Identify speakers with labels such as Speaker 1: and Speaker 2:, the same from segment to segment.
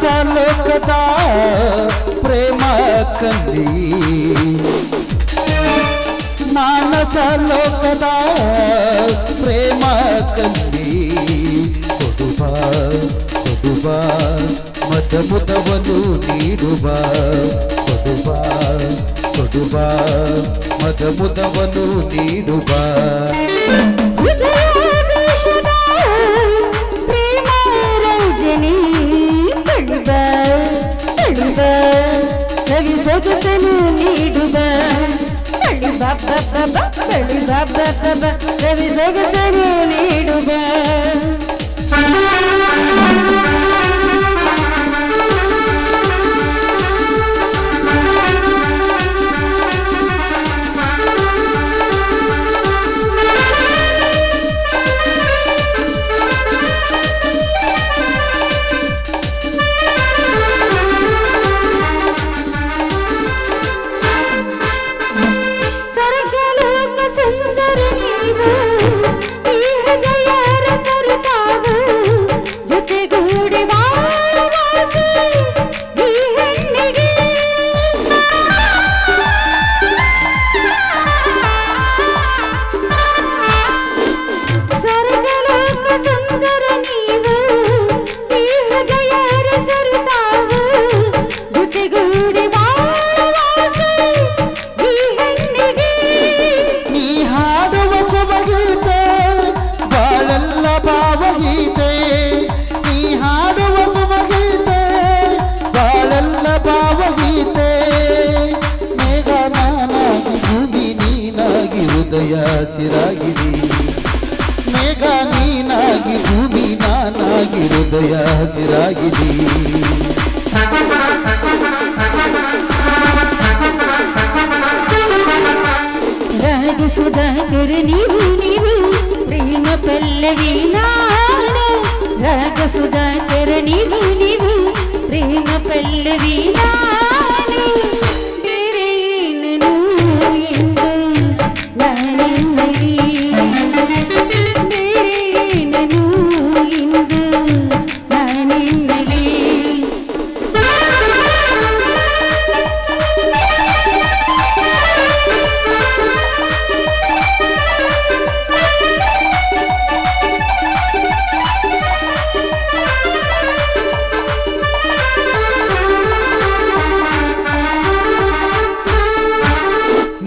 Speaker 1: ಮಾನಸ ಲೋಕದ ಪ್ರೇಮ ಕಂದಿ ಮಾನಸ ಲೋಕದ ಪ್ರೇಮ ಕಂದಿ ಕೊಡುವ ಕೊಡುವ ಮದ ಮುದವನ್ನು ನೀಡುವ ಕೊಡುವ ಕೊಡುವ ಮದ ಮುದವನ್ನು ನೀಡುವ
Speaker 2: ರವಿ ಸೊಗಸನು ನೀಡುವ ರವಿ ಸೊಗಸನು ನೀಡುವ
Speaker 1: ಹಸಿರಾಗಿರಿ ಮೇಘ ನೀನಾಗಿ ಭೂಮಿ ನಾನಾಗಿ ಹೃದಯ ಹಸಿರಾಗಿರಿ
Speaker 2: ರಾಗ ಸುಧಾಕರ ನೀವು ನೀವು ಪ್ರೇಮ ಪಲ್ಲವಿ ನಾನು ರಾಗ ಸುಧಾಕರ ನೀವು ನೀವು ಪ್ರೇಮ ಪಲ್ಲವಿ ನಾನು ಬೇರೆ ಏನನು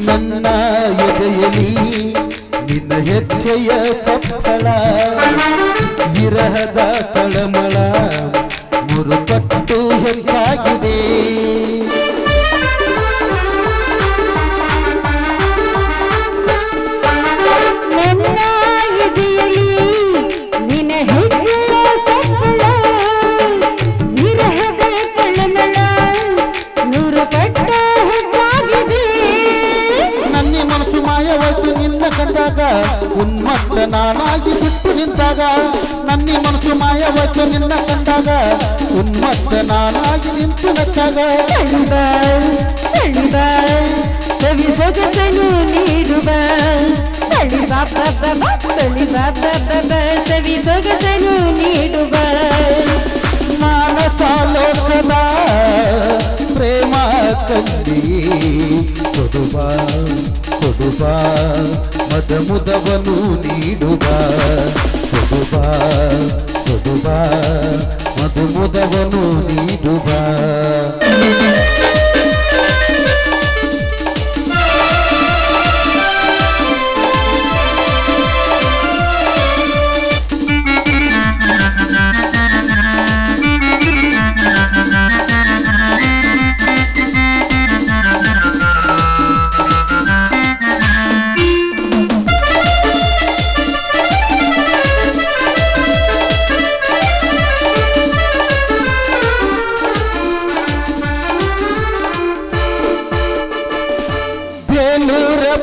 Speaker 1: ನನ್ನ ಎದೆಯಲಿ ನಿನ್ನ ಹೆಜ್ಜೆಯ ಸಫಲ ವಿರಹದ ತಳಮಳ ಮುರುಪಟ್ಟು ಹೆಚ್ಚಾಗಿದೆ
Speaker 2: ನನ್ನ ಎದೆಯಲಿ ನಿನ್ನ ಹೆಜ್ಜೆಯ ಸಫಲ ವಿರಹದ ತಳಮಳ ಮುರುಪಟ್ಟು
Speaker 1: ಮನಸ್ಸು ಮಾಯವಾಯ್ತು ನಿನ್ನ ಕಂಡಾಗ ಉನ್ಮತ್ತ ನಾನಾಗಿ ಬಿಟ್ಟು ನಿಂತಾಗ ನನ್ನಿ ಮನಸ್ಸು ಮಾಯವಾಯ್ತು ನಿನ್ನ ಕಂಡಾಗ ಉನ್ಮತ್ತ ನಾನಾಗಿ ನಿಂತು ನಕ್ಕಾಗ
Speaker 2: ರವಿ ಸೊಗಸನು ನೀಡುವ ರವಿ ಸೊಗಸನು ನೀಡುವ
Speaker 1: ಮಾನಸ ಲೋಕದ ಪ್ರೇಮ ಕಂದಿ ಕೊಡುವ ಕೊಡುವ ಮದ ಮುದವನ್ನು ನೀಡುವ ಕೊಡುವ ಕೊಡುವ ಮದು ಮುದವನ್ನು ನೀಡುವ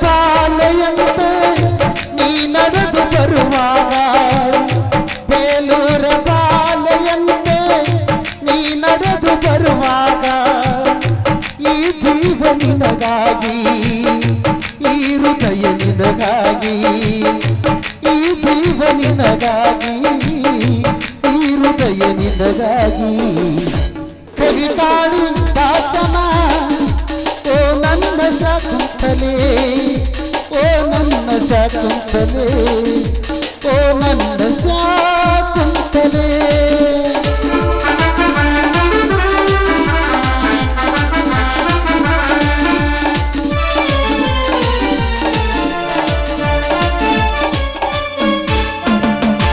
Speaker 1: ಬಾಲೆಯಂತೆ ನೀ ನಡೆದು ಬರುವಾಗ ಬೇಲೂರ ಬಾಲೆಯಂತೆ ನೀ ನಡೆದು ಬರುವಾಗ ಈ ಜೀವ ನಿನಗಾಗಿ ಈ ಹೃದಯ ನಿನಗಾಗಿ ಈ ಜೀವ ನಿನಗಾಗಿ ಈ ಹೃದಯ ನಿನಗಾಗಿ ತುಂಬಲೇ